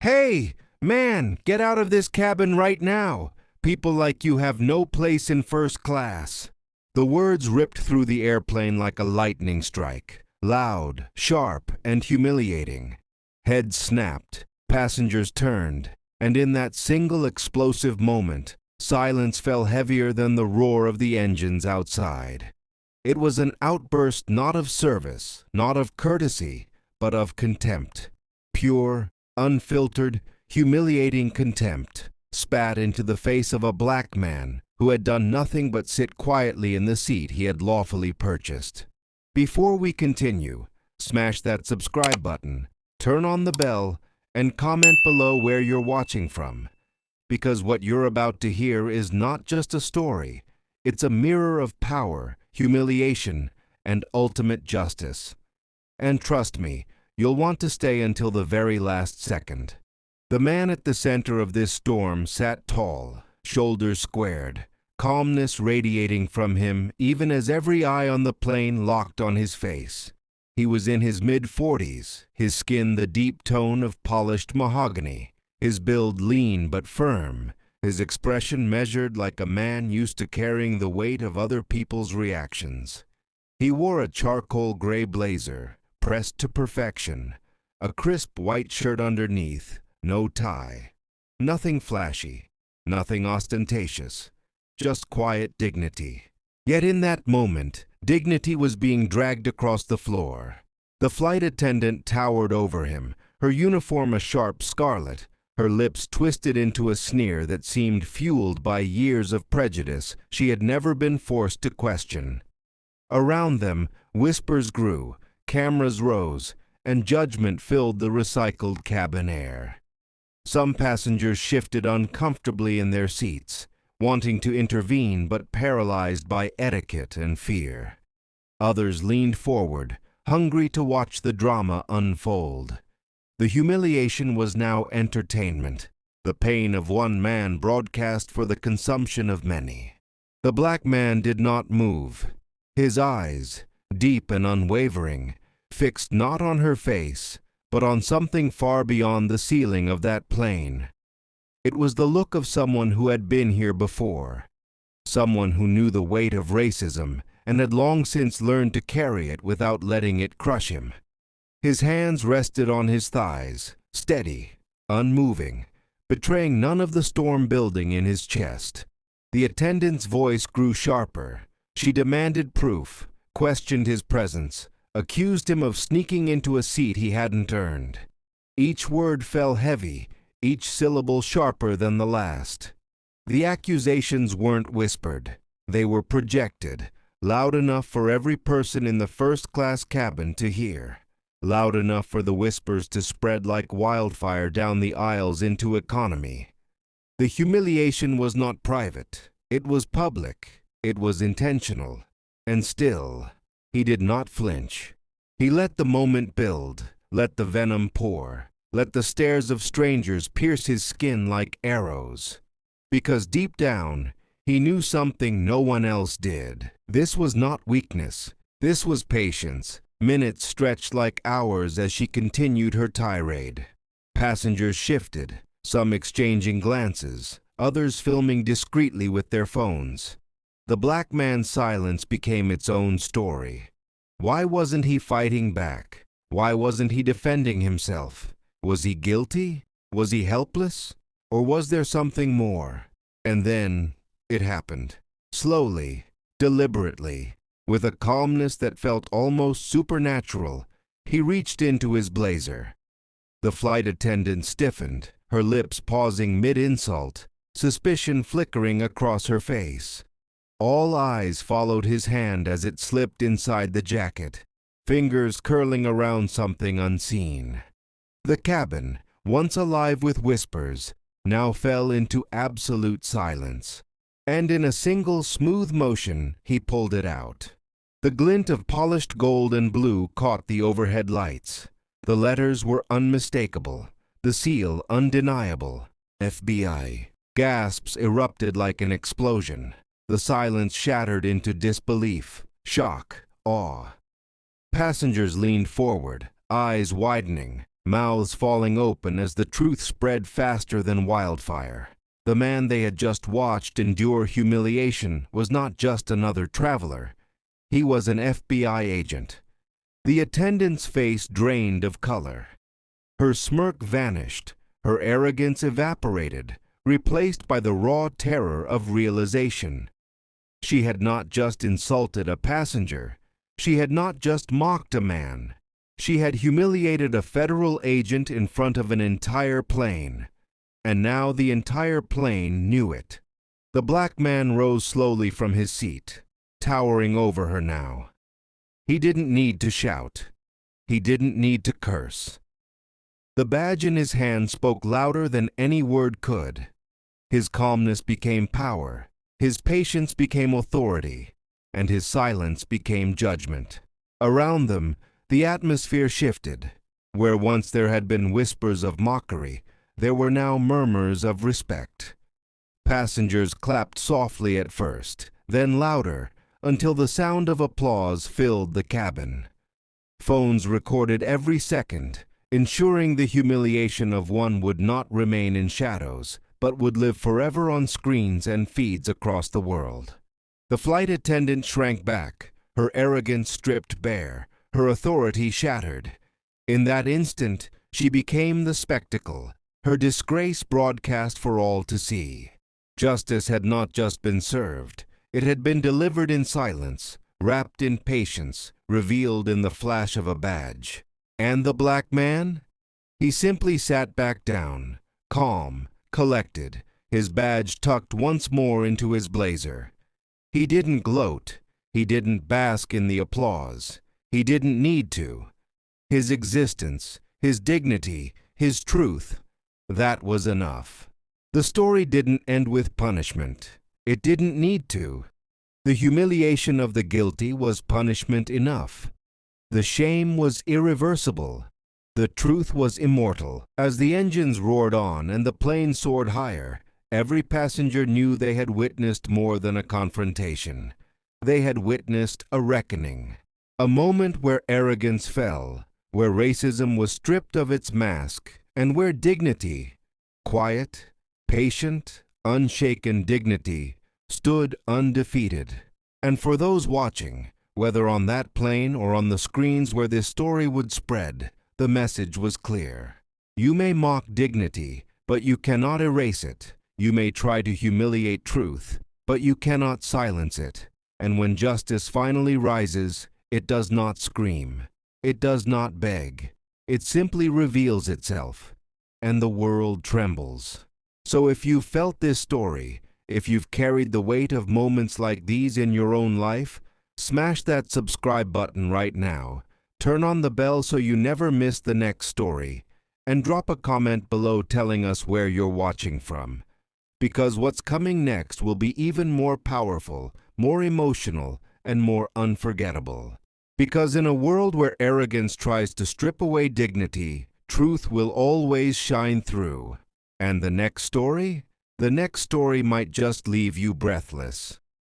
"Hey, man, get out of this cabin right now. People like you have no place in first class." The words ripped through the airplane like a lightning strike, loud, sharp, and humiliating. Heads snapped, passengers turned, and in that single explosive moment, silence fell heavier than the roar of the engines outside. It was an outburst not of service, not of courtesy, but of contempt. Pure, unfiltered, humiliating contempt, spat into the face of a black man who had done nothing but sit quietly in the seat he had lawfully purchased. Before we continue, smash that subscribe button, turn on the bell, and comment below where you're watching from. Because what you're about to hear is not just a story, it's a mirror of power, humiliation, and ultimate justice. And trust me, you'll want to stay until the very last second. The man at the center of this storm sat tall, shoulders squared, calmness radiating from him even as every eye on the plane locked on his face. He was in his mid-40s, his skin the deep tone of polished mahogany, his build lean but firm, his expression measured like a man used to carrying the weight of other people's reactions. He wore a charcoal gray blazer, pressed to perfection, a crisp white shirt underneath, no tie. Nothing flashy, nothing ostentatious, just quiet dignity. Yet in that moment, dignity was being dragged across the floor. The flight attendant towered over him, her uniform a sharp scarlet, her lips twisted into a sneer that seemed fueled by years of prejudice she had never been forced to question. Around them, whispers grew, cameras rose, and judgment filled the recycled cabin air. Some passengers shifted uncomfortably in their seats, wanting to intervene but paralyzed by etiquette and fear. Others leaned forward, hungry to watch the drama unfold. The humiliation was now entertainment, the pain of one man broadcast for the consumption of many. The black man did not move. His eyes, deep and unwavering, fixed not on her face, but on something far beyond the ceiling of that plane. It was the look of someone who had been here before, someone who knew the weight of racism and had long since learned to carry it without letting it crush him. His hands rested on his thighs, steady, unmoving, betraying none of the storm building in his chest. The attendant's voice grew sharper. She demanded proof, questioned his presence, accused him of sneaking into a seat he hadn't earned. Each word fell heavy, each syllable sharper than the last. The accusations weren't whispered. They were projected, loud enough for every person in the first-class cabin to hear, loud enough for the whispers to spread like wildfire down the aisles into economy. The humiliation was not private. It was public. It was intentional. And still, he did not flinch. He let the moment build, let the venom pour, let the stares of strangers pierce his skin like arrows. Because deep down, he knew something no one else did. This was not weakness. This was patience. Minutes stretched like hours as she continued her tirade. Passengers shifted, some exchanging glances, others filming discreetly with their phones. The black man's silence became its own story. Why wasn't he fighting back? Why wasn't he defending himself? Was he guilty? Was he helpless? Or was there something more? And then it happened. Slowly, deliberately, with a calmness that felt almost supernatural, he reached into his blazer. The flight attendant stiffened, her lips pausing mid-insult, suspicion flickering across her face. All eyes followed his hand as it slipped inside the jacket, fingers curling around something unseen. The cabin, once alive with whispers, now fell into absolute silence, and in a single smooth motion he pulled it out. The glint of polished gold and blue caught the overhead lights. The letters were unmistakable, the seal undeniable. FBI. Gasps erupted like an explosion. The silence shattered into disbelief, shock, awe. Passengers leaned forward, eyes widening, mouths falling open as the truth spread faster than wildfire. The man they had just watched endure humiliation was not just another traveler. He was an FBI agent. The attendant's face drained of color. Her smirk vanished, her arrogance evaporated, replaced by the raw terror of realization. She had not just insulted a passenger. She had not just mocked a man. She had humiliated a federal agent in front of an entire plane. And now the entire plane knew it. The black man rose slowly from his seat, towering over her now. He didn't need to shout. He didn't need to curse. The badge in his hand spoke louder than any word could. His calmness became power, his patience became authority, and his silence became judgment. Around them, the atmosphere shifted. Where once there had been whispers of mockery, there were now murmurs of respect. Passengers clapped softly at first, then louder, until the sound of applause filled the cabin. Phones recorded every second, ensuring the humiliation of one would not remain in shadows, but would live forever on screens and feeds across the world. The flight attendant shrank back, her arrogance stripped bare, her authority shattered. In that instant, she became the spectacle, her disgrace broadcast for all to see. Justice had not just been served, it had been delivered in silence, wrapped in patience, revealed in the flash of a badge. And the black man? He simply sat back down, calm, collected, his badge tucked once more into his blazer. He didn't gloat, he didn't bask in the applause, he didn't need to. His existence, his dignity, his truth, that was enough. The story didn't end with punishment. It didn't need to. The humiliation of the guilty was punishment enough. The shame was irreversible. The truth was immortal. As the engines roared on and the plane soared higher, every passenger knew they had witnessed more than a confrontation. They had witnessed a reckoning. A moment where arrogance fell, where racism was stripped of its mask, and where dignity, quiet, patient, unshaken dignity, stood undefeated. And for those watching, whether on that plane or on the screens where this story would spread, the message was clear. You may mock dignity, but you cannot erase it. You may try to humiliate truth, but you cannot silence it. And when justice finally rises, it does not scream. It does not beg. It simply reveals itself, and the world trembles. So if you've felt this story, if you've carried the weight of moments like these in your own life, smash that subscribe button right now, turn on the bell so you never miss the next story, and drop a comment below telling us where you're watching from. Because what's coming next will be even more powerful, more emotional, and more unforgettable. Because in a world where arrogance tries to strip away dignity, truth will always shine through. And the next story? The next story might just leave you breathless.